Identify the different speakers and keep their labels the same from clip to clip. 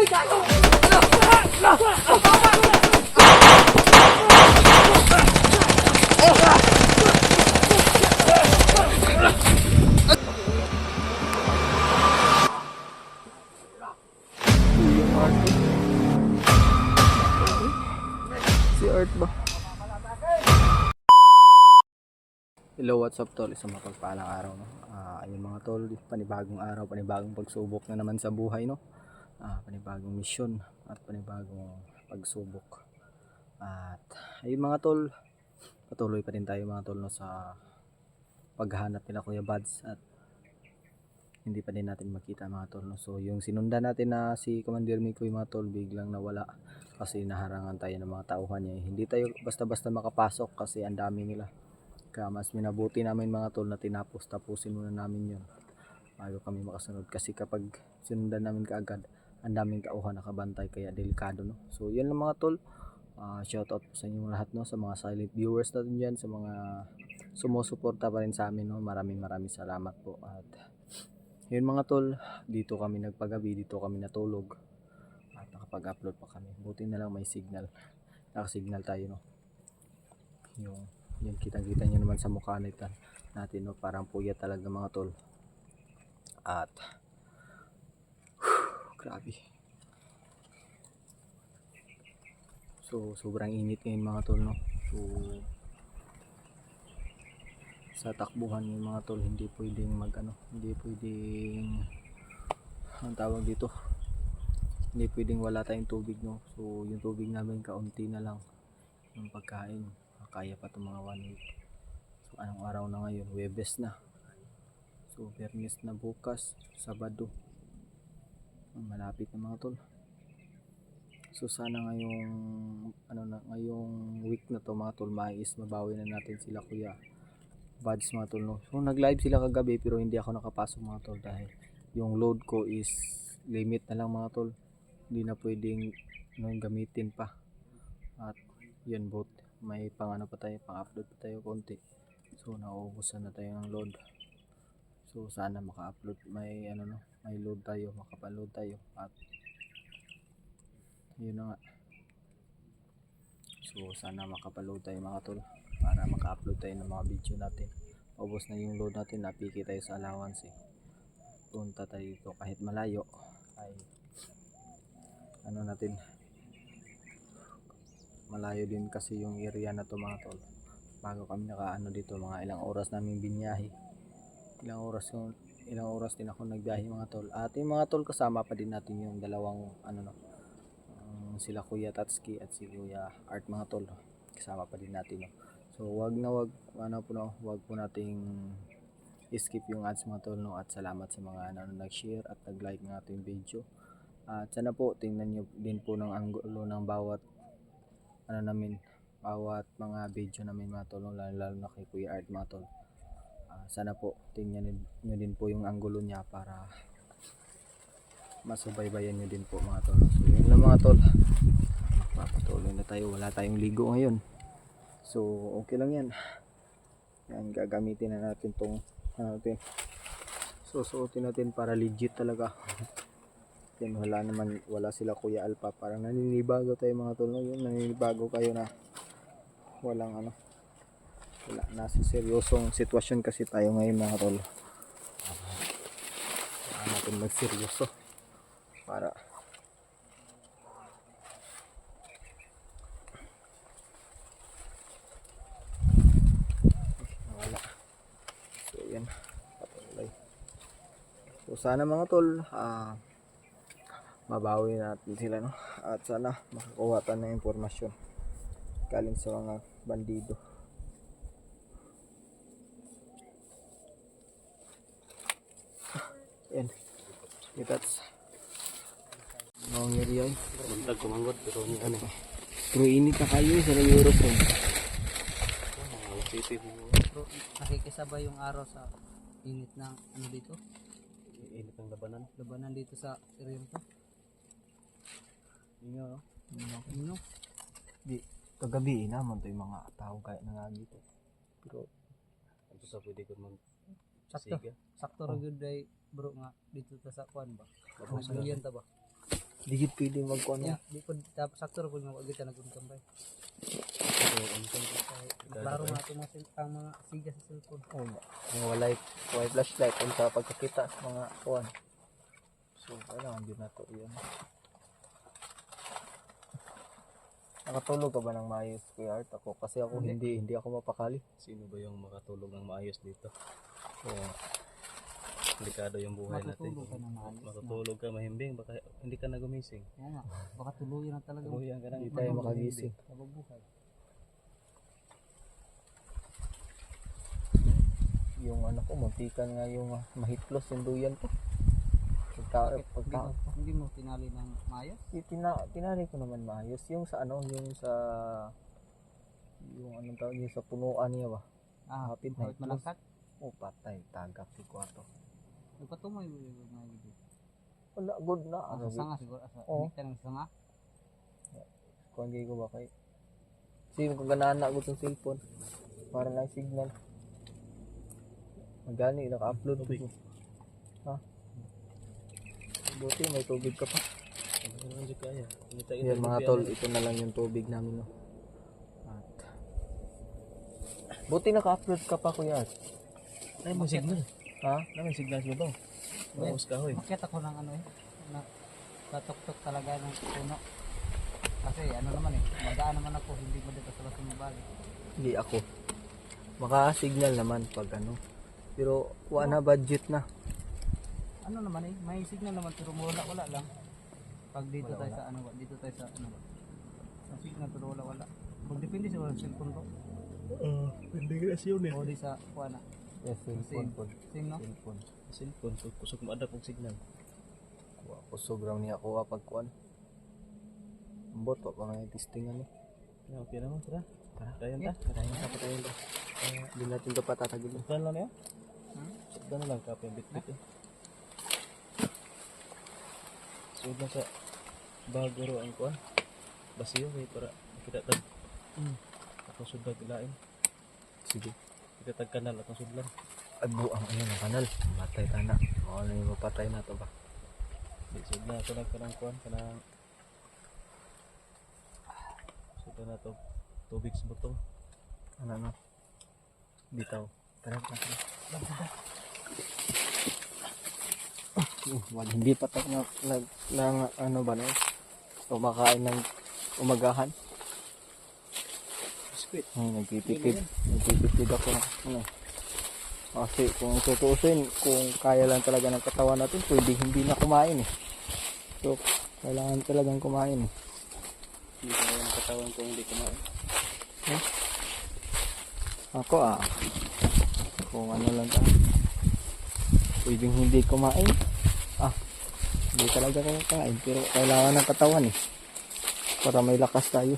Speaker 1: Si Art ba? Hello, what's up tol? Isang mapagpalang araw, no? Ayun mga tol, panibagong araw, panibagong pagsubok na naman sa buhay, no? Panibagong misyon at panibagong pagsubok. At ayun mga tol, patuloy pa din tayo mga tol, no, sa paghahanap nila Kuya Bads at hindi pa din natin makita mga tol, no? So yung sinundan natin na si Commander Mikoy mga tol, biglang nawala kasi naharangan tayo ng mga tauhan niya. Hindi tayo basta-basta makapasok kasi ang dami nila. Kaya mas minabuti namin mga tol na tapusin muna namin yun bago kami makasunod, kasi kapag sinundan namin kaagad ang daming tauhan nakabantay, kaya delikado, no? So yun lang mga tol. Shout out sa inyong lahat, no, sa mga silent viewers natin dyan, sa mga sumusuporta pa rin sa amin, no? Maraming salamat po. At yun mga tol, dito kami nagpagabi, dito kami natulog at nakapag-upload pa kami. Buti na lang may signal, nakasignal tayo, no? Yung kitang-kita nyo naman sa mukha natin, no, parang puyat talaga mga tol. At grabe. So sobrang init ngayon mga tol, no. So sa takbuhan ng mga tol, hindi pwedeng hindi pwedeng, ang tawag dito, hindi pwedeng wala tayong tubig, no. So yung tubig namin kaunti na lang, yung pagkain kaya pa itong mga 1 week. So anong araw na ngayon? Webes na. So Biyernes na bukas, Sabado, malapit na mga tol. So sana ngayong week na to mga tol, mabawi na natin sila Kuya Bads mga tol, no. So nag-live sila kagabi pero hindi ako nakapasok mga tol dahil yung load ko is limit na lang mga tol. Hindi na pwedeng gamitin pa. At yun, may pang-upload pa tayo konti. So nauubusan na tayo ng load. So sana maka-upload, may load tayo, makapaload tayo. At yun na nga. So sana makapaload tayo mga tol para maka-upload tayo ng mga video natin. Ubos na yung load natin, napiki tayo sa allowance punta tayo dito kahit malayo ay malayo din kasi yung area na to mga tol. Bago kami dito, mga ilang oras namin binyahe, ilang oras din ako nagbiyahe mga tol. At yung mga tol, kasama pa din natin yung dalawang sila Kuya Tatsuki at si Kuya Art mga tol, kasama pa din natin, no? So wag po nating skip yung ads mga tol, no? At salamat sa mga nag-share at nag-like ng ating video. At sana po tingnan nyo din po ng anggulo ng bawat bawat mga video namin mga tol, lalo na kay Kuya Art mga tol. Sana po tingnan nyo din po yung anggulo niya para masubaybayan nyo din po mga tol. So yun lang mga tol, papatuloy na tayo, wala tayong ligo ngayon. So okay lang yan, gagamitin na natin tong susuotin natin para legit talaga. Yan, wala sila Kuya Alpha, parang naninibago tayo mga tol, no? Yun, naninibago kayo na wala nasa seryosong sitwasyon kasi tayo ngayon mga tol. Natin magseryoso para wala. So yan, patuloy. So sana mga tol, mabawi natin sila, no? At sana makakuha tayo ng impormasyon galing sa mga bandido. Yan, itats mga ngeriay buntag kumanggot pero pero init na kayo sa Europe po.
Speaker 2: Nakikisabay yung araw sa init ng dito.
Speaker 1: Init ng labanan
Speaker 2: Dito sa area ko.
Speaker 1: Inyo,
Speaker 2: Ano?
Speaker 1: di kagabi naman to yung mga tao kaya na nga dito. Pero ito sa pwede ko
Speaker 2: Sakto ra gyud day bro nga dito ta sa kwan ba. Magbulian ta ba?
Speaker 1: Di pwede magkuan.
Speaker 2: Ya, di ko tapos sakto ra pud mo agit naguntong bay. Klaro na ito ang mga siga sa cellphone.
Speaker 1: Oh, yung walay flashlight unsa pagkakita sa mga kuan. So, kailangan din nato yun. Nakatulog ka ba ng maayos, Kuya Art? Ako, kasi ako hindi ako mapakali.
Speaker 3: Sino ba yung makatulog ng maayos dito?
Speaker 1: So,
Speaker 3: Delikado yung buhay natin.
Speaker 2: Matutulog ka na maayos.
Speaker 3: Matutulog ka mahimbing, baka hindi ka na gumising.
Speaker 2: Kaya nga, baka tuluyan na talaga.
Speaker 3: Tuluyan ka na.
Speaker 1: hindi tayo makagising.
Speaker 2: Habang buhay.
Speaker 1: Yung ano ko, mantikan nga yung mahitlos yung duyan ko.
Speaker 2: Hindi mo tinali ng maayos?
Speaker 1: Tinari ko naman maayos. Yung sa ano, yung anong tawag, yung sa punuan niya ba? Hapit na
Speaker 2: Kahit
Speaker 1: hitlos.
Speaker 2: malangkat?
Speaker 1: Oh, patay, tagak si kwarto.
Speaker 2: Nagpatumoy mo yung mga video.
Speaker 1: Wala, good na.
Speaker 2: Asa sanga siguro. Asa
Speaker 1: Oo.
Speaker 2: kita ng sanga.
Speaker 1: Kung hindi ko ba kay kasi kung ganaan na ako itong cellphone para lang signal magani naka-upload ko ha buti may tubig ka pa
Speaker 3: Ano naman kaya?
Speaker 1: yan mga tol, ito na lang yung tubig namin no? At buti naka-upload ka pa kuya
Speaker 3: Ay, may signal.
Speaker 1: ha
Speaker 3: May signal siya ba? Maus ka hoy.
Speaker 2: Makita ko ng ano na tatok-tok talaga ng puno. Kasi ano naman magaan naman ako, hindi mo dito sa sumabali.
Speaker 1: hindi ako maka-signal naman pag ano pero wala na budget na
Speaker 2: Ano naman may signal naman pero wala lang. Pag dito tayo sa ano ba, dito tayo sa ano ba. Sa signal pero wala. Magdepende sa cellphone ko.
Speaker 3: Integrasyon
Speaker 2: O di sa kuana.
Speaker 1: yes cellphone po
Speaker 2: Sing no?
Speaker 1: cellphone
Speaker 3: Cellphone, kusog mo adap og signal.
Speaker 1: ako sobrang niya ako pag kuan ambot pa may testingan eh
Speaker 3: Okay naman, tara.
Speaker 1: Tara.
Speaker 3: Dayon ta.
Speaker 1: Marahin ka pa tayo ba? Hindi natin ito patatagilin.
Speaker 3: Saan lang niya?
Speaker 2: Hmm?
Speaker 3: Saan lang ka yung bit-bit eh. So lang sa bago ro ang kuan. Basiyo kay para kita tag. Atong sudlan ilain.
Speaker 1: Sige.
Speaker 3: Kita tag kanal atong sudlan.
Speaker 1: Agbo ang ano ng kanal. Matay tana. O ano yung mapatay na to ba?
Speaker 3: Di sudlan ato lang kanang kuan kanang sudlan na to tubig sa butong.
Speaker 1: Ano no? Bitaw. Tara na. Wag hindi pa tayo nag ano ba no? Kumakain ng umagahan.
Speaker 3: Biskuit.
Speaker 1: Nagtitipid ako ng ano. Kasi kung tutuusin, kung kaya lang talaga ng katawan natin, pwede hindi na kumain eh. So, kailangan talagang kumain eh.
Speaker 3: Hindi ko yung katawan ko hindi kumain.
Speaker 1: Ako kung ano lang tayo, pwedeng hindi kumain. Hindi talaga kumain, pero kailangan ng katawan eh. Para may lakas tayo.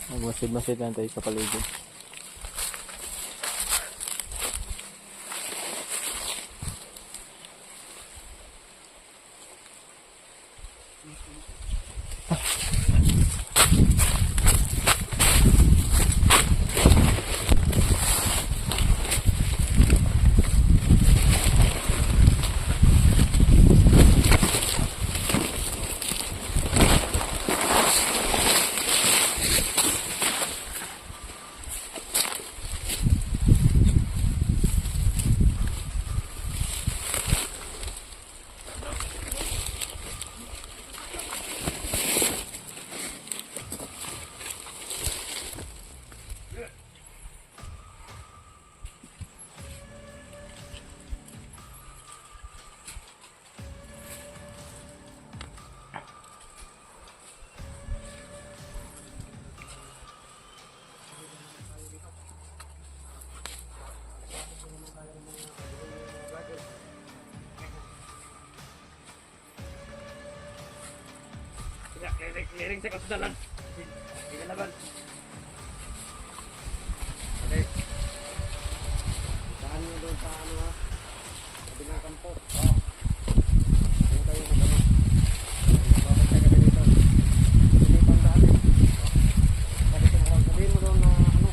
Speaker 1: Magmasid-masid lang tayo sa paligid.
Speaker 2: Clearing sa kasalan. Hindi laban. Okay. Saan nyo doon sa ano ha? Sabi ng kampo. Oo. Yung kayo na ano. Babantay kami dito. Hindi pang daan eh. Sabihin mo doon na ano.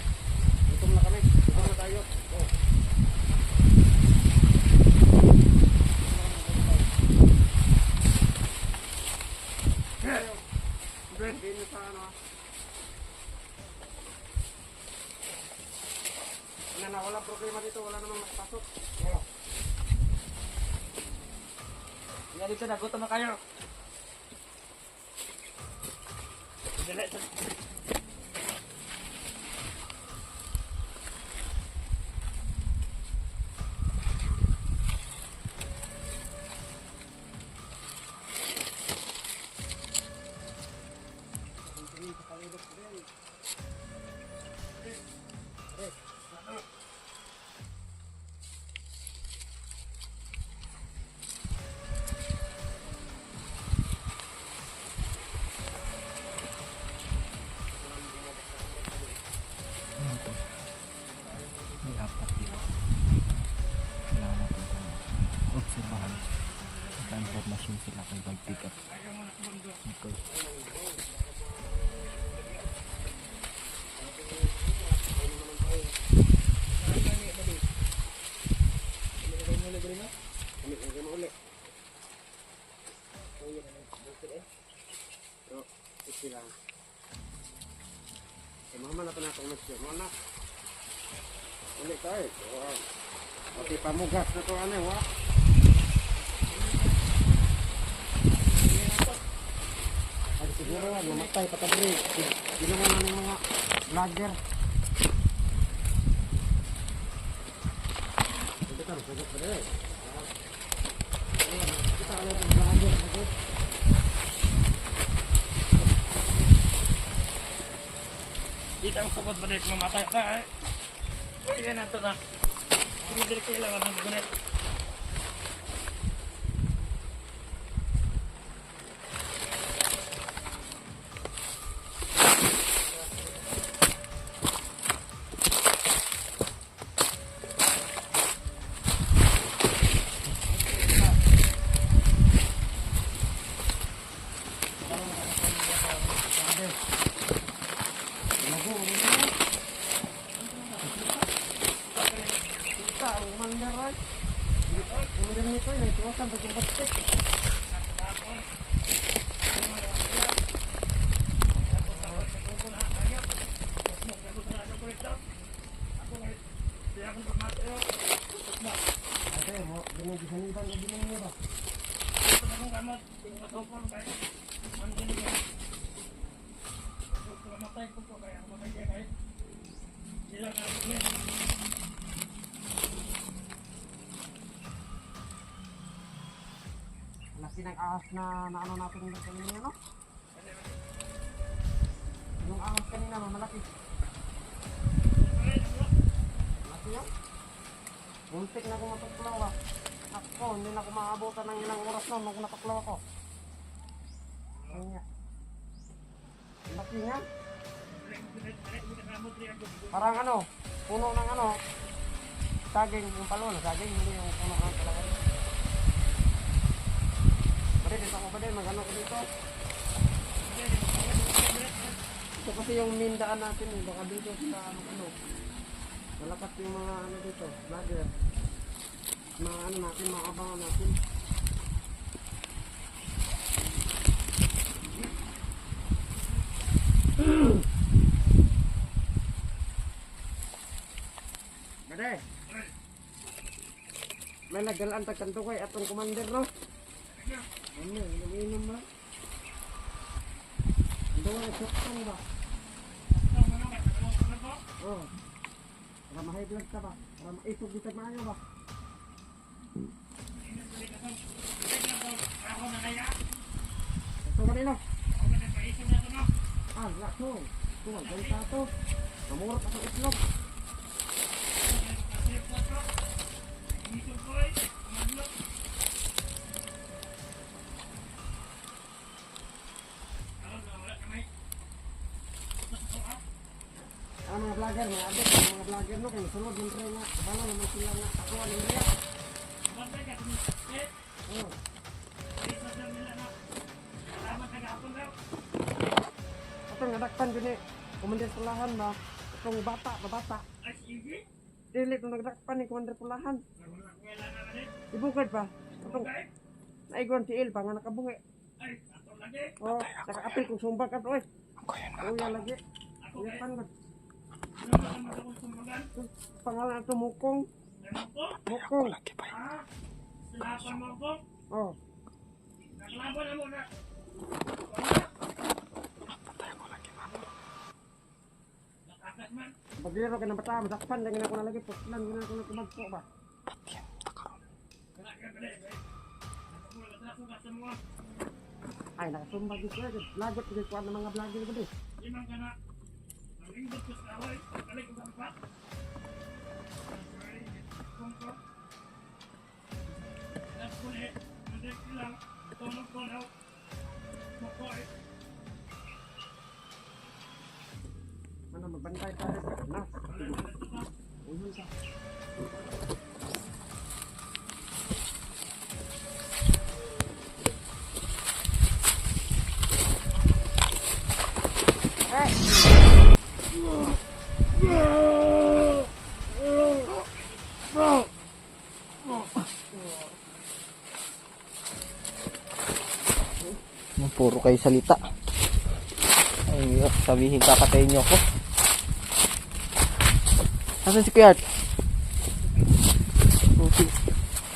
Speaker 2: Gutom na kami. Gutom na tayo. Oo. Sabihin nyo sa ano ha. Na wala problema dito, wala namang makapasok. Wala. Hindi dito na, gutom na kayo. Dali.
Speaker 1: May apat dito. Kailangan natin itong obserbahan. Naka-information sila kay bag pick up. Okay.
Speaker 2: Mama na pa na itong nagsyo. Mana? Ulit tayo. Pati pamugas na ito ano wa? Ay siguro namatay patabri. Ginawa na ng mga vlogger. Kita na, sagot pa rin. Kita na ng vlogger. Dito ang sabot ba dito mamatay ka eh. Hindi na ito na. Hindi kailangan ng gunit. Laki ng ahas na ano natin yung kanina, no? Yung ahas kanina, malaki. Malaki yun? Muntik na ako matuklaw ah. Ako, hindi na ako maabutan ng ilang oras noon nung natuklaw ako. Ayun nga. Laki nga. Parang ano, puno ng ano, saging, yung palo na saging, hindi yung puno ng palaway. Pwede dito ako pwede, mag-ano ko dito. Ito kasi yung mindaan natin eh, baka dito sa ano, malakas yung mga ano dito, vlogger. Mga ano natin, mga abangan natin. Bade, may nagdalaan tagkanto kay atong commander no? Ano, inom ba? Dawa na saktan ba? Oo. Para ma-high blood ka ba? Para maisog dito maayo ba? Ito ba nila? Ah, lakso. Ito, ganita ito. Namurot ako itlog. vlogger, mga adik, mga vlogger no, kaya sunod yung try nga. Bala naman sila nga, ako aling rin. Oh. Atong nadakpan gini, Komandan Pulahan ba? Atong bata, babata. Dili itong nagdakpan ni Komandan Pulahan. Ibugad ba? Atong naigon si Il ba nga nakabungi. Oh, naka-apil kung sumbag ka to eh. Kuya lagi. Kuya pan pangalan ito Mukong. Mukong. Oh. Pagliro ka na bata, masakpan lang ako nalagi. Puslan, gina ako na kumagpo ba? Ay, nakasumbag dito eh. Lagot ko dito ng mga vlogger ko dito. Ano, magbantay tayo sa nas. Uyun sa.
Speaker 1: Puro kayo salita. Ay, sabihin kakatayin niyo ako. Asan si Kuyat?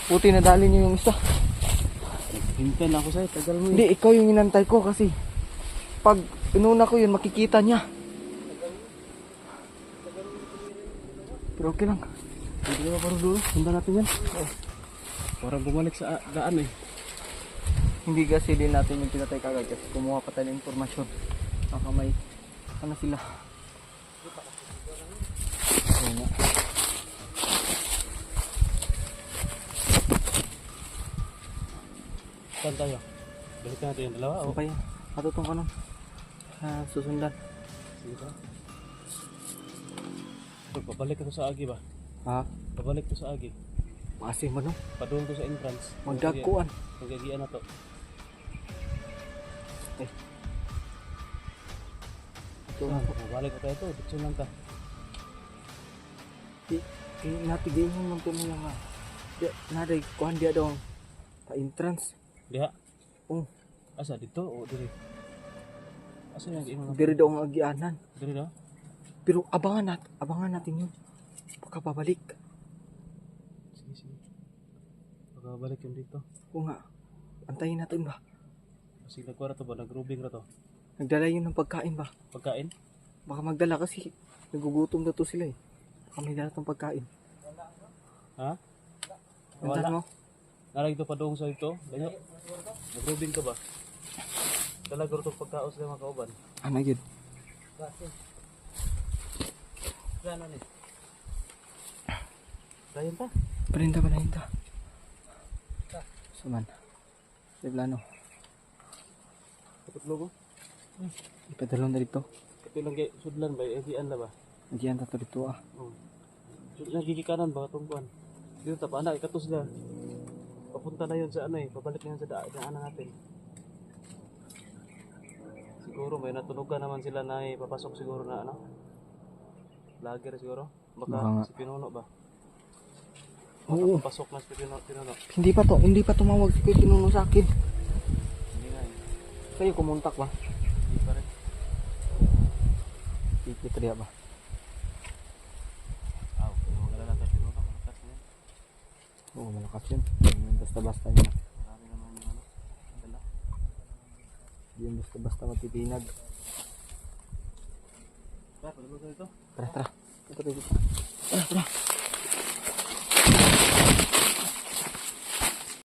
Speaker 1: Puti nadali niyo yung isa.
Speaker 3: Hintay na ako sa'yo, tagal mo
Speaker 1: Hindi, ikaw yung inantay ko kasi pag inuna ko yun, makikita niya. Pero okay lang.
Speaker 3: Hindi ka parang dulo, sundan natin yan. Parang bumalik sa daan eh.
Speaker 1: Hindi kasi din natin yung pinatay kagad kasi kumuha pa tayo ng informasyon. Baka may ano sila. Oo nga.
Speaker 3: Saan tayo? Balik natin yung dalawa o?
Speaker 1: Okay, matutong ka nun. Susundan.
Speaker 3: Sige ba? Pabalik ako sa Agi ba?
Speaker 1: Ha?
Speaker 3: Pabalik ko sa Agi.
Speaker 1: Kasi mo no?
Speaker 3: Padung ko sa entrance.
Speaker 1: Magdagkuan.
Speaker 3: Magagian na to.
Speaker 1: Ito.
Speaker 3: Pabalik ko tayo to. Dito lang ka.
Speaker 1: Natigay mo naman ito nila nga. Naday, kuhan dia daw pa-entrance.
Speaker 3: Diha?
Speaker 1: Oo.
Speaker 3: Asa? Dito o diri? Asa yung imo?
Speaker 1: Diri daw ang agianan.
Speaker 3: Diri daw?
Speaker 1: Pero abangan natin yun. Baka pabalik.
Speaker 3: Sige, sige. Pagkabalik yung dito.
Speaker 1: Oo nga. Antayin natin ba?
Speaker 3: Kasi nagkuha to ba? Nagrubing na to.
Speaker 1: Nagdala yun ng pagkain ba?
Speaker 3: Pagkain?
Speaker 1: Baka magdala kasi nagugutom na to sila eh. Baka may dala tong pagkain.
Speaker 3: Ha?
Speaker 1: Antayin mo?
Speaker 3: Nalag ito padung sa ito. Ganyan. Nagrubing ka ba? Talaga ito pagkaos na mga kauban.
Speaker 1: Ano yun?
Speaker 3: Gano'n ni? Dayan pa?
Speaker 1: Parinta. Suman. Di plano.
Speaker 3: Kapit logo?
Speaker 1: Ipadalon na dito.
Speaker 3: Kapit lang kay sudlan ba? Egian na ba?
Speaker 1: Nagyan ta to dito ah.
Speaker 3: Sudlan gigikanan ba? Tungkuan. Dito tapa anak ikatos na. Papunta na yun sa ano eh. Pabalik na yun sa daanan natin. Siguro may natunugan naman sila na papasok siguro na ano. Vlogger siguro.
Speaker 1: Baka
Speaker 3: Baka
Speaker 1: nga.
Speaker 3: si Pinuno ba?
Speaker 1: Oo.
Speaker 3: Papasok na si Pinuno.
Speaker 1: Hindi pa tumawag si Kuya Pinuno sa akin.
Speaker 3: Hindi nga eh.
Speaker 1: Kayo kumontak ba?
Speaker 3: Hindi pa rin.
Speaker 1: Ikit riya ba?
Speaker 3: Okay. Wala lang tayo Pinuno. Malakas na yan.
Speaker 1: Oo, malakas yun. Basta-basta yun.
Speaker 3: Marami naman yung ano. Dala.
Speaker 1: Yun basta-basta matitinag.
Speaker 3: Tara, pagluto ito.
Speaker 1: Tara. Ito. Tara.